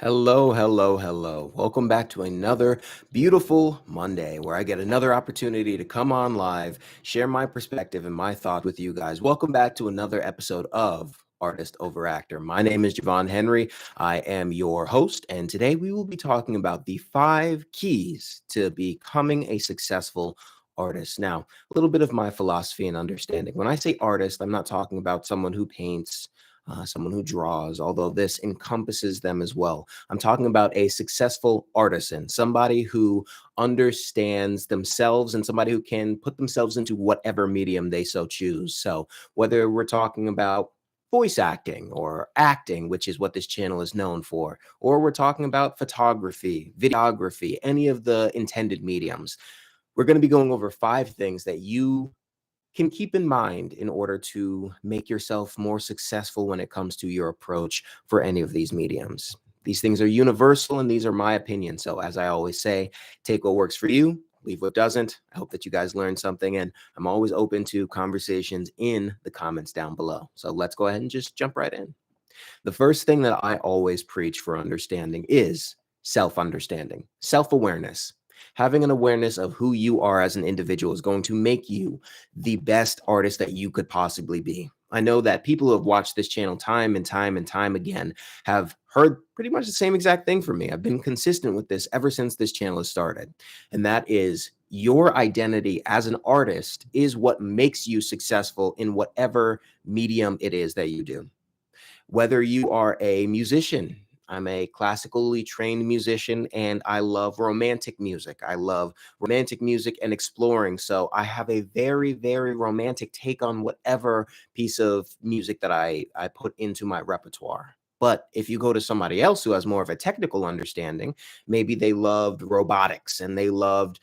Hello, hello, hello. Welcome back to another beautiful Monday where I get another opportunity to come on live, share my perspective and my thoughts with you guys. Welcome back to another episode of Artist Over Actor. My name is Javon Henry. I am your host, and today we will be talking about the 5 keys to becoming a successful artist. Now, a little bit of my philosophy and understanding. When I say artist, I'm not talking about someone who paints, someone who draws, although this encompasses them as well. I'm talking about a successful artisan, somebody who understands themselves and somebody who can put themselves into whatever medium they so choose. So, whether we're talking about voice acting or acting, which is what this channel is known for, or we're talking about photography, videography, any of the intended mediums, we're going to be going over 5 things that you can keep in mind in order to make yourself more successful when it comes to your approach for any of these mediums. These things are universal and these are my opinions. So, as I always say, take what works for you, leave what doesn't. I hope that you guys learned something, and I'm always open to conversations in the comments down below. So, let's go ahead and just jump right in. The first thing that I always preach for understanding is self understanding, self awareness. Having an awareness of who you are as an individual is going to make you the best artist that you could possibly be. I know that people who have watched this channel time and time and time again have heard pretty much the same exact thing from me. I've been consistent with this ever since this channel has started. And that is your identity as an artist is what makes you successful in whatever medium it is that you do. Whether you are a musician, I'm a classically trained musician and I love romantic music. I love romantic music and exploring. So I have a very, very romantic take on whatever piece of music that I put into my repertoire. But if you go to somebody else who has more of a technical understanding, maybe they loved robotics and they loved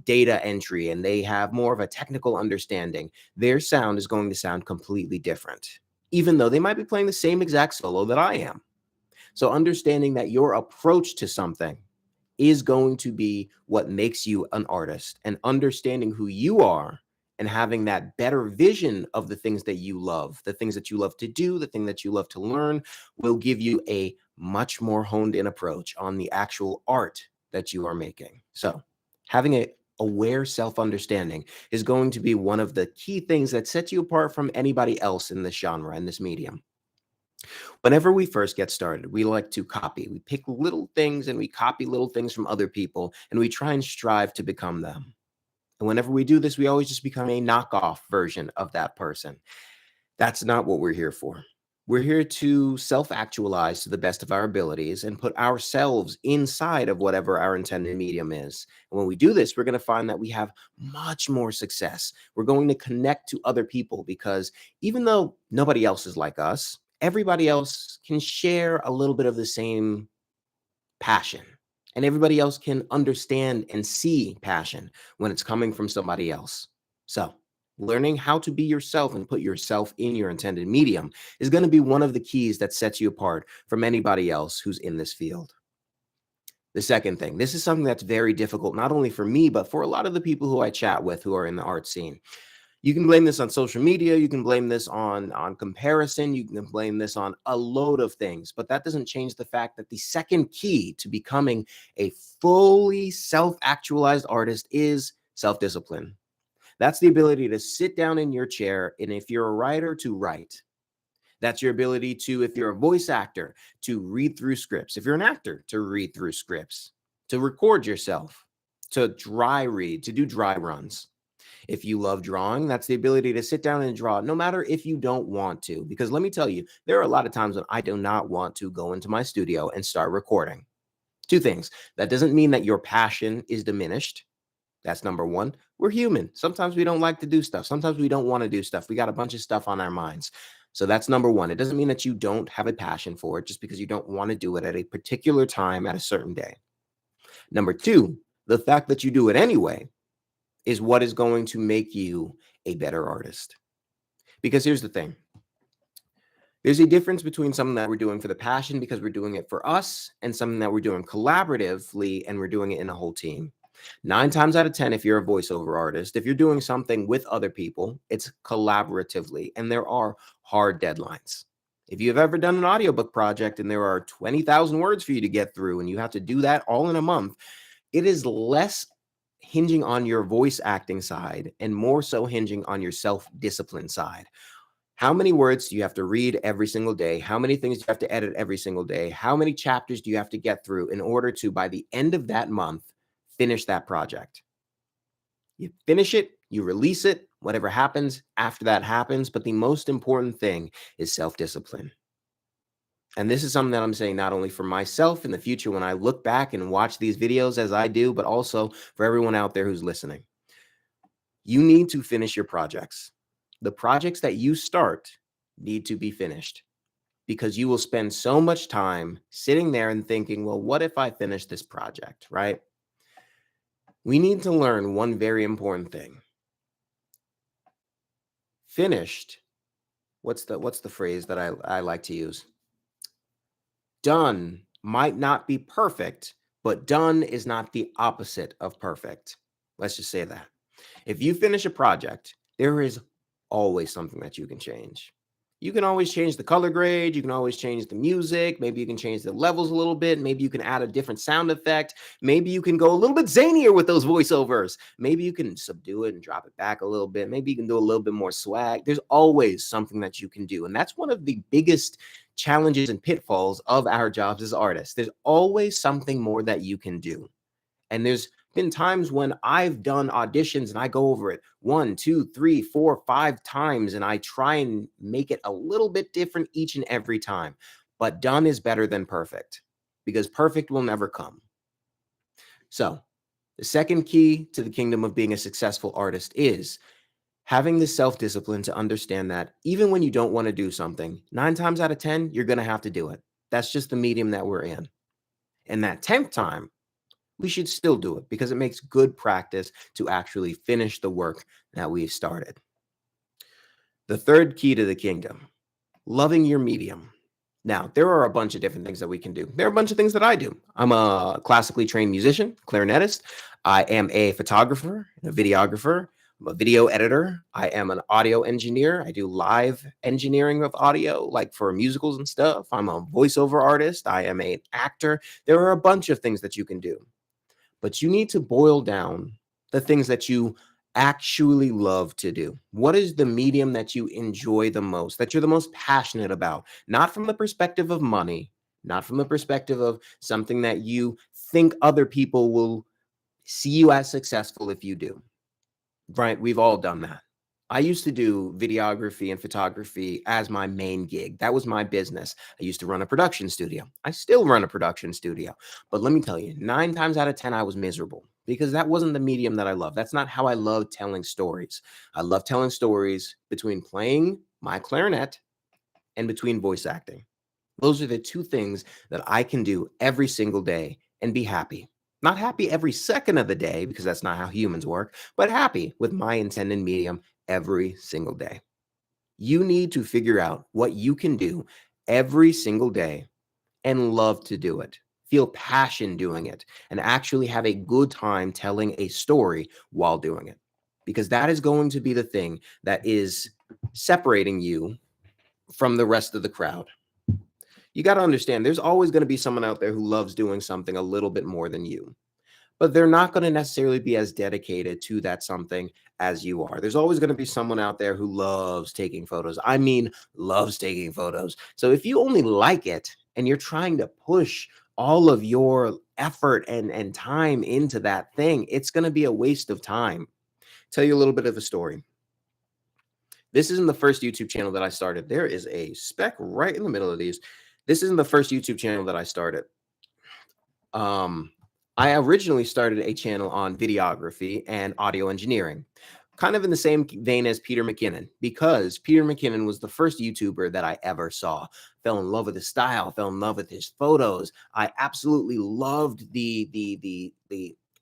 data entry and they have more of a technical understanding, their sound is going to sound completely different, even though they might be playing the same exact solo that I am. So understanding that your approach to something is going to be what makes you an artist, and understanding who you are and having that better vision of the things that you love, the things that you love to do, the thing that you love to learn will give you a much more honed in approach on the actual art that you are making. So having a aware self-understanding is going to be one of the key things that sets you apart from anybody else in this genre, in this medium. Whenever we first get started, we like to copy. We pick little things and we copy little things from other people and we try and strive to become them. And whenever we do this, we always just become a knockoff version of that person. That's not what we're here for. We're here to self actualize to the best of our abilities and put ourselves inside of whatever our intended medium is. And when we do this, we're going to find that we have much more success. We're going to connect to other people because even though nobody else is like us, everybody else can share a little bit of the same passion. And everybody else can understand and see passion when it's coming from somebody else. So, learning how to be yourself and put yourself in your intended medium is going to be one of the keys that sets you apart from anybody else who's in this field. The second thing, this is something that's very difficult, not only for me, but for a lot of the people who I chat with who are in the art scene. You can blame this on social media, you can blame this on comparison, you can blame this on a load of things, but that doesn't change the fact that the second key to becoming a fully self-actualized artist is self-discipline. That's the ability to sit down in your chair, and if you're a writer, to write. That's your ability to, if you're a voice actor, to read through scripts. If you're an actor, to read through scripts, to record yourself, to dry read, to do dry runs. If you love drawing, that's the ability to sit down and draw, no matter if you don't want to. Because let me tell you, there are a lot of times when I do not want to go into my studio and start recording. 2 things. That doesn't mean that your passion is diminished. That's number one. We're human. Sometimes we don't like to do stuff. Sometimes we don't want to do stuff. We got a bunch of stuff on our minds. So that's number one. It doesn't mean that you don't have a passion for it just because you don't want to do it at a particular time at a certain day. Number two, the fact that you do it anyway is what is going to make you a better artist. Because here's the thing. There's a difference between something that we're doing for the passion because we're doing it for us and something that we're doing collaboratively and we're doing it in a whole team. 9 times out of 10, if you're a voiceover artist, if you're doing something with other people, it's collaboratively and there are hard deadlines. If you've ever done an audiobook project and there are 20,000 words for you to get through and you have to do that all in a month, it is less hinging on your voice acting side and more so hinging on your self-discipline side. How many words do you have to read every single day? How many things do you have to edit every single day? How many chapters do you have to get through in order to, by the end of that month, finish that project? You finish it, you release it, whatever happens after that happens. But the most important thing is self-discipline. And this is something that I'm saying not only for myself in the future when I look back and watch these videos as I do, but also for everyone out there who's listening. You need to finish your projects. The projects that you start need to be finished because you will spend so much time sitting there and thinking, well, what if I finish this project, right? We need to learn one very important thing. Finished, what's the phrase that I like to use? Done might not be perfect, but done is not the opposite of perfect. Let's just say that. If you finish a project, there is always something that you can change. You can always change the color grade. You can always change the music. Maybe you can change the levels a little bit. Maybe you can add a different sound effect. Maybe you can go a little bit zanier with those voiceovers. Maybe you can subdue it and drop it back a little bit. Maybe you can do a little bit more swag. There's always something that you can do. And that's one of the biggest challenges and pitfalls of our jobs as artists. There's always something more that you can do. And there's been times when I've done auditions and I go over it 1, 2, 3, 4, 5 times, and I try and make it a little bit different each and every time. But done is better than perfect because perfect will never come. So the second key to the kingdom of being a successful artist is having the self-discipline to understand that even when you don't want to do something, 9 times out of 10, you're going to have to do it. That's just the medium that we're in. And that 10th time, we should still do it because it makes good practice to actually finish the work that we've started. The third key to the kingdom, loving your medium. Now, there are a bunch of different things that we can do. There are a bunch of things that I do. I'm a classically trained musician, clarinetist. I am a photographer, a videographer. I'm a video editor. I am an audio engineer. I do live engineering of audio, like for musicals and stuff. I'm a voiceover artist. I am an actor. There are a bunch of things that you can do. But you need to boil down the things that you actually love to do. What is the medium that you enjoy the most, that you're the most passionate about? Not from the perspective of money, not from the perspective of something that you think other people will see you as successful if you do. Right? We've all done that. I used to do videography and photography as my main gig. That was my business. I used to run a production studio. I still run a production studio. But let me tell you, 9 times out of 10, I was miserable because that wasn't the medium that I love. That's not how I love telling stories. I love telling stories between playing my clarinet and between voice acting. Those are the 2 things that I can do every single day and be happy. Not happy every second of the day because that's not how humans work, but happy with my intended medium every single day. You need to figure out what you can do every single day and love to do it. Feel passion doing it and actually have a good time telling a story while doing it. Because that is going to be the thing that is separating you from the rest of the crowd. You got to understand there's always going to be someone out there who loves doing something a little bit more than you, but they're not going to necessarily be as dedicated to that something as you are. There's always going to be someone out there who loves taking photos. I mean, loves taking photos. So if you only like it and you're trying to push all of your effort and time into that thing, it's going to be a waste of time. Tell you a little bit of a story. This isn't the first YouTube channel that I started. There is a speck right in the middle of these. This isn't the first YouTube channel that I started. I originally started a channel on videography and audio engineering, kind of in the same vein as Peter McKinnon, because Peter McKinnon was the first YouTuber that I ever saw. Fell in love with his style, fell in love with his photos. I absolutely loved the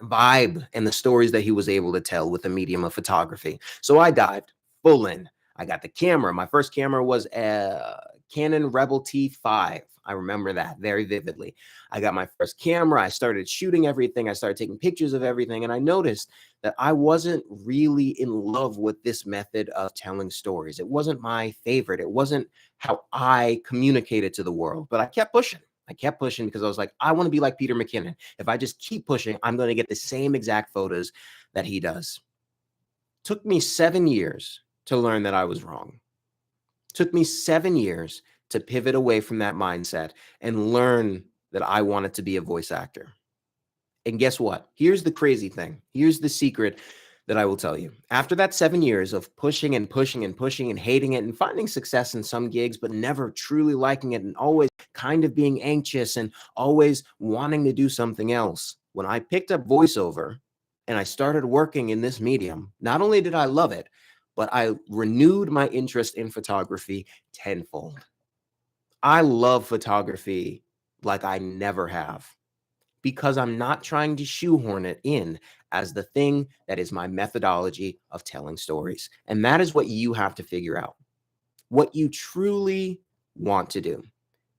vibe and the stories that he was able to tell with the medium of photography. So I dived full in. I got the camera. My first camera was a Canon Rebel T5. I remember that very vividly. I got my first camera. I started shooting everything. I started taking pictures of everything. And I noticed that I wasn't really in love with this method of telling stories. It wasn't my favorite. It wasn't how I communicated to the world, but I kept pushing. I kept pushing because I was like, I want to be like Peter McKinnon. If I just keep pushing, I'm going to get the same exact photos that he does. Took me 7 years to learn that I was wrong. Took me 7 years to pivot away from that mindset and learn that I wanted to be a voice actor. And guess what? Here's the crazy thing. Here's the secret that I will tell you. After that 7 years of pushing and pushing and pushing and hating it and finding success in some gigs, but never truly liking it and always kind of being anxious and always wanting to do something else, when I picked up voiceover and I started working in this medium, not only did I love it, but I renewed my interest in photography tenfold. I love photography like I never have, because I'm not trying to shoehorn it in as the thing that is my methodology of telling stories. And that is what you have to figure out, what you truly want to do,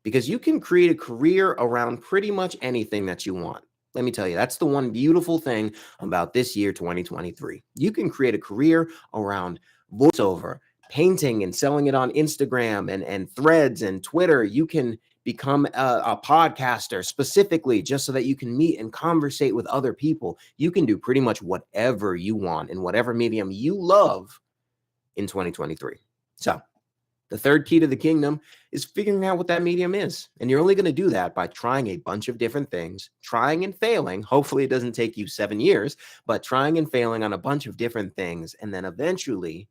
because you can create a career around pretty much anything that you want. Let me tell you, that's the one beautiful thing about this year, 2023. You can create a career around voiceover, painting, and selling it on Instagram and Threads and Twitter. You can become a podcaster specifically just so that you can meet and conversate with other people. You can do pretty much whatever you want in whatever medium you love in 2023. So the third key to the kingdom is figuring out what that medium is. And you're only going to do that by trying a bunch of different things, trying and failing. Hopefully it doesn't take you 7 years, but trying and failing on a bunch of different things. And then eventually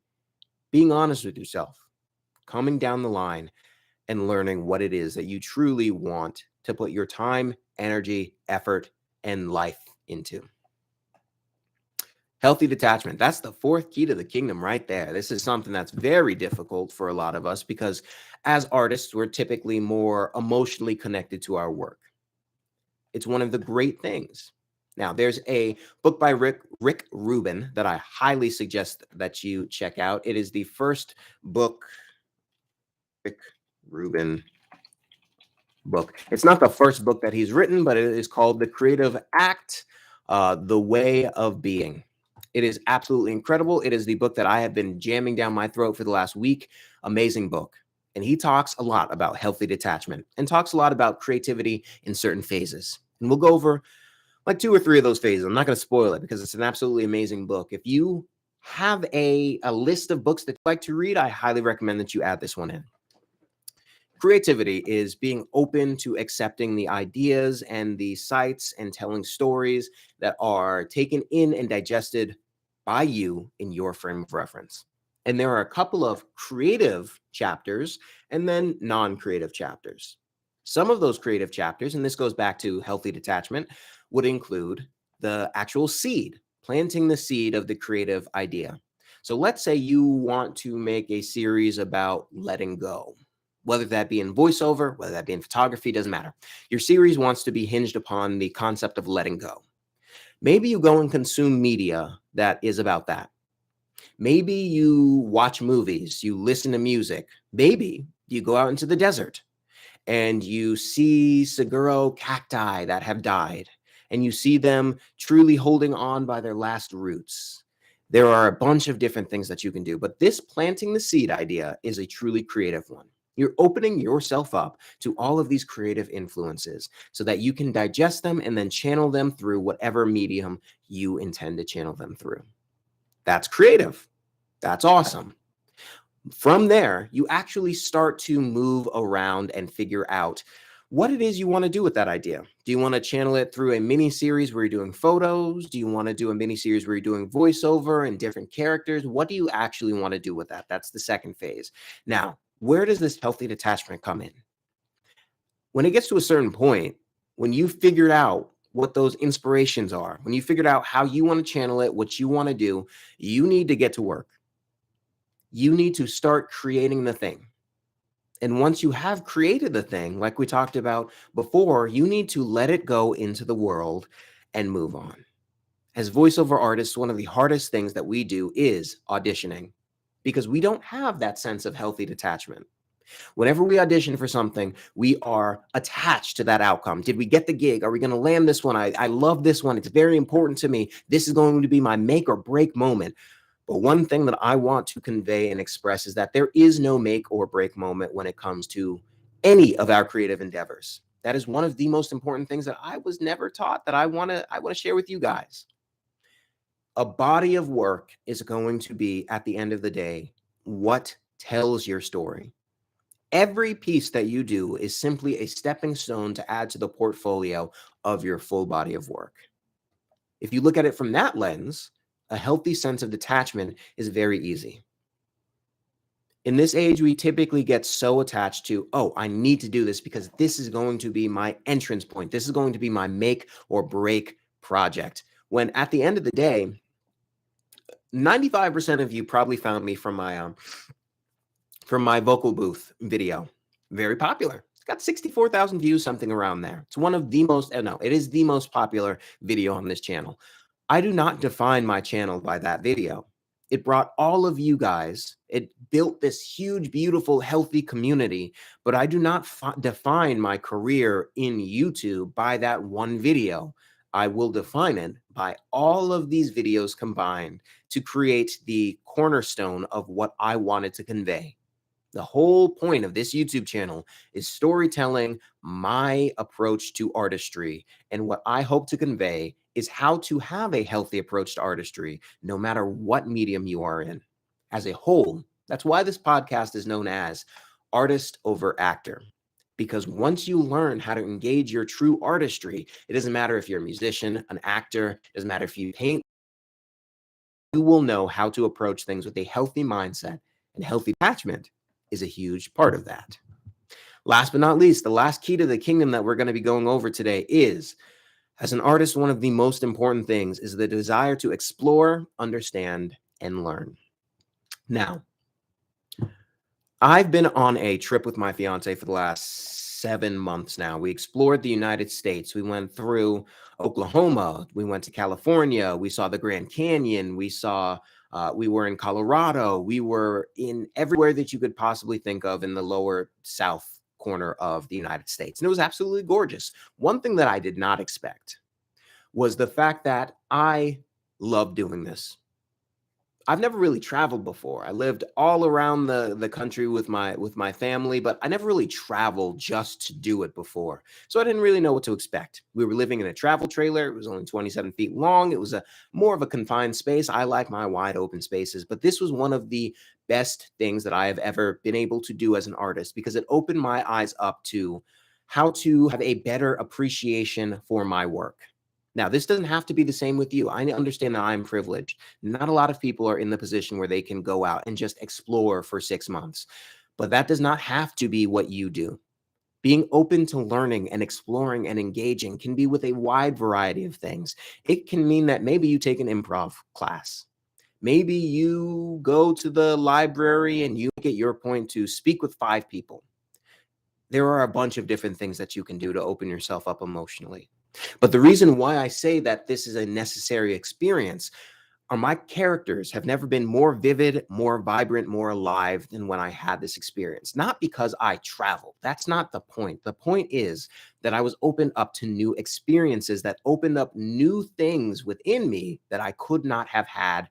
being honest with yourself, coming down the line and learning what it is that you truly want to put your time, energy, effort, and life into. Healthy detachment. That's the fourth key to the kingdom right there. This is something that's very difficult for a lot of us because as artists, we're typically more emotionally connected to our work. It's one of the great things. Now, there's a book by Rick Rubin that I highly suggest that you check out. It is the first book, Rick Rubin book. It's not the first book that he's written, but it is called The Creative Act, The Way of Being. It is absolutely incredible. It is the book that I have been jamming down my throat for the last week. Amazing book. And he talks a lot about healthy detachment and talks a lot about creativity in certain phases. And we'll go over like 2 or 3 of those phases. I'm not going to spoil it because it's an absolutely amazing book. If you have a list of books that you like to read, I highly recommend that you add this one in. Creativity is being open to accepting the ideas and the sights and telling stories that are taken in and digested by you in your frame of reference. And there are a couple of creative chapters and then non-creative chapters. Some of those creative chapters, and this goes back to healthy detachment, would include the actual seed, planting the seed of the creative idea. So let's say you want to make a series about letting go. Whether that be in voiceover, whether that be in photography, doesn't matter. Your series wants to be hinged upon the concept of letting go. Maybe you go and consume media that is about that. Maybe you watch movies, you listen to music. Maybe you go out into the desert and you see Saguaro cacti that have died, and you see them truly holding on by their last roots. There are a bunch of different things that you can do, but this planting the seed idea is a truly creative one. You're opening yourself up to all of these creative influences so that you can digest them and then channel them through whatever medium you intend to channel them through. That's creative. That's awesome. From there, you actually start to move around and figure out what it is you want to do with that idea. Do you want to channel it through a mini series where you're doing photos? Do you want to do a mini series where you're doing voiceover and different characters? What do you actually want to do with that? That's the second phase. Now, where does this healthy detachment come in? When it gets to a certain point, when you've figured out what those inspirations are, when you figured out how you want to channel it, what you want to do, you need to get to work. You need to start creating the thing. And once you have created the thing, like we talked about before, you need to let it go into the world and move on. As voiceover artists, one of the hardest things that we do is auditioning, because we don't have that sense of healthy detachment. Whenever we audition for something, we are attached to that outcome. Did we get the gig? Are we going to land this one? I love this one. It's very important to me. This is going to be my make or break moment. But one thing that I want to convey and express is that there is no make or break moment when it comes to any of our creative endeavors. That is one of the most important things that I was never taught that I want to share with you guys. A body of work is going to be, at the end of the day, what tells your story. Every piece that you do is simply a stepping stone to add to the portfolio of your full body of work. If you look at it from that lens, a healthy sense of detachment is very easy. In this age, we typically get so attached to, oh, I need to do this because this is going to be my entrance point. This is going to be my make or break project. When at the end of the day, 95% of you probably found me from my vocal booth video. Very popular. It's got 64,000 views, something around there. It's one of the most, no, it is the most popular video on this channel. I do not define my channel by that video. It brought all of you guys, it built this huge, beautiful, healthy community, but I do not define my career in YouTube by that one video. I will define it by all of these videos combined to create the cornerstone of what I wanted to convey. The whole point of this YouTube channel is storytelling, my approach to artistry, and what I hope to convey is how to have a healthy approach to artistry, no matter what medium you are in. As a whole, that's why this podcast is known as Artist Over Actor. Because once you learn how to engage your true artistry, it doesn't matter if you're a musician, an actor, it doesn't matter if you paint, you will know how to approach things with a healthy mindset, and healthy attachment is a huge part of that. Last but not least, the last key to the kingdom that we're going to be going over today is, as an artist, one of the most important things is the desire to explore, understand, and learn. Now, I've been on a trip with my fiance for the last 7 months now. We explored the United States. We went through Oklahoma. We went to California. We saw the Grand Canyon. We were in Colorado. We were in everywhere that you could possibly think of in the lower south corner of the United States. And it was absolutely gorgeous. One thing that I did not expect was the fact that I love doing this. I've never really traveled before. I lived all around the country with my family, but I never really traveled just to do it before. So I didn't really know what to expect. We were living in a travel trailer. It was only 27 feet long. It was more of a confined space. I like my wide open spaces, but this was one of the best things that I have ever been able to do as an artist because it opened my eyes up to how to have a better appreciation for my work. Now, this doesn't have to be the same with you. I understand that I'm privileged. Not a lot of people are in the position where they can go out and just explore for 6 months, but that does not have to be what you do. Being open to learning and exploring and engaging can be with a wide variety of things. It can mean that maybe you take an improv class. Maybe you go to the library and you get your point to speak with 5 people. There are a bunch of different things that you can do to open yourself up emotionally. But the reason why I say that this is a necessary experience are my characters have never been more vivid, more vibrant, more alive than when I had this experience. Not because I traveled. That's not the point. The point is that I was opened up to new experiences that opened up new things within me that I could not have had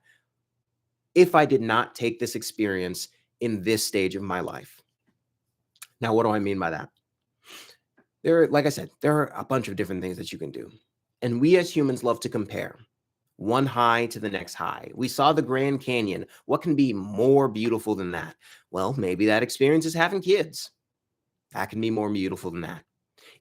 if I did not take this experience in this stage of my life. Now, what do I mean by that? Like I said, there are a bunch of different things that you can do. And we as humans love to compare one high to the next high. We saw the Grand Canyon. What can be more beautiful than that? Well, maybe that experience is having kids. That can be more beautiful than that.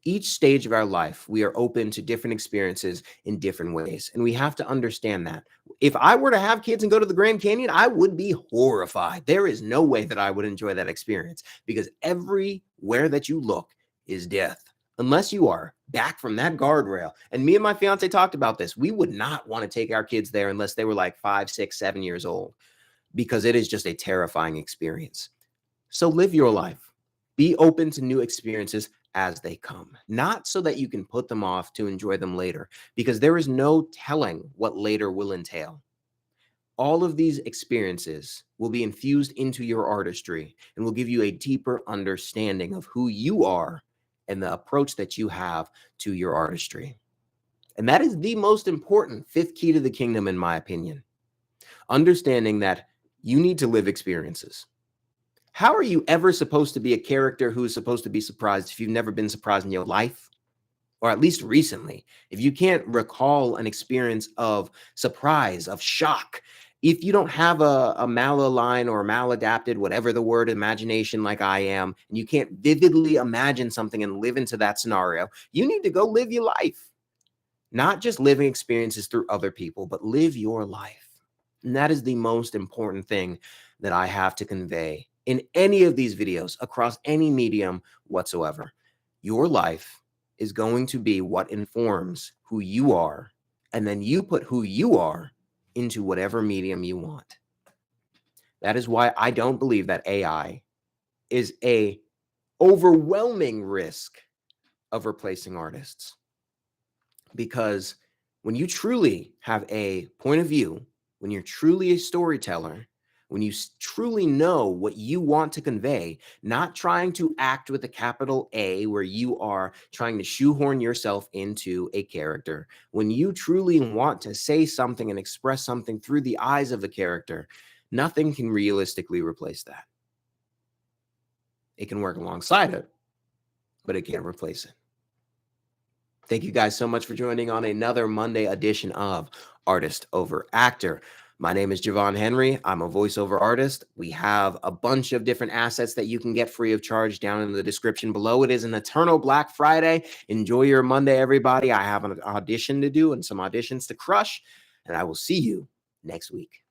Each stage of our life, we are open to different experiences in different ways. And we have to understand that. If I were to have kids and go to the Grand Canyon, I would be horrified. There is no way that I would enjoy that experience because everywhere that you look is death. Unless you are back from that guardrail. And me and my fiance talked about this. We would not want to take our kids there unless they were like 5, 6, 7 years old, because it is just a terrifying experience. So live your life. Be open to new experiences as they come, not so that you can put them off to enjoy them later, because there is no telling what later will entail. All of these experiences will be infused into your artistry and will give you a deeper understanding of who you are and the approach that you have to your artistry. And that is the most important fifth key to the kingdom, in my opinion. Understanding that you need to live experiences. How are you ever supposed to be a character who is supposed to be surprised if you've never been surprised in your life? Or at least recently, if you can't recall an experience of surprise, of shock, if you don't have a malaligned or maladapted, whatever the word, imagination like I am, and you can't vividly imagine something and live into that scenario, you need to go live your life. Not just living experiences through other people, but live your life. And that is the most important thing that I have to convey in any of these videos across any medium whatsoever. Your life is going to be what informs who you are, and then you put who you are into whatever medium you want. That is why I don't believe that AI is a overwhelming risk of replacing artists. Because when you truly have a point of view, when you're truly a storyteller, when you truly know what you want to convey, not trying to act with a capital A where you are trying to shoehorn yourself into a character, when you truly want to say something and express something through the eyes of the character, nothing can realistically replace that. It can work alongside it, but it can't replace it. Thank you guys so much for joining on another Monday edition of Artist Over Actor. My name is Javon Henry. I'm a voiceover artist. We have a bunch of different assets that you can get free of charge down in the description below. It is an eternal Black Friday. Enjoy your Monday, everybody. I have an audition to do and some auditions to crush, and I will see you next week.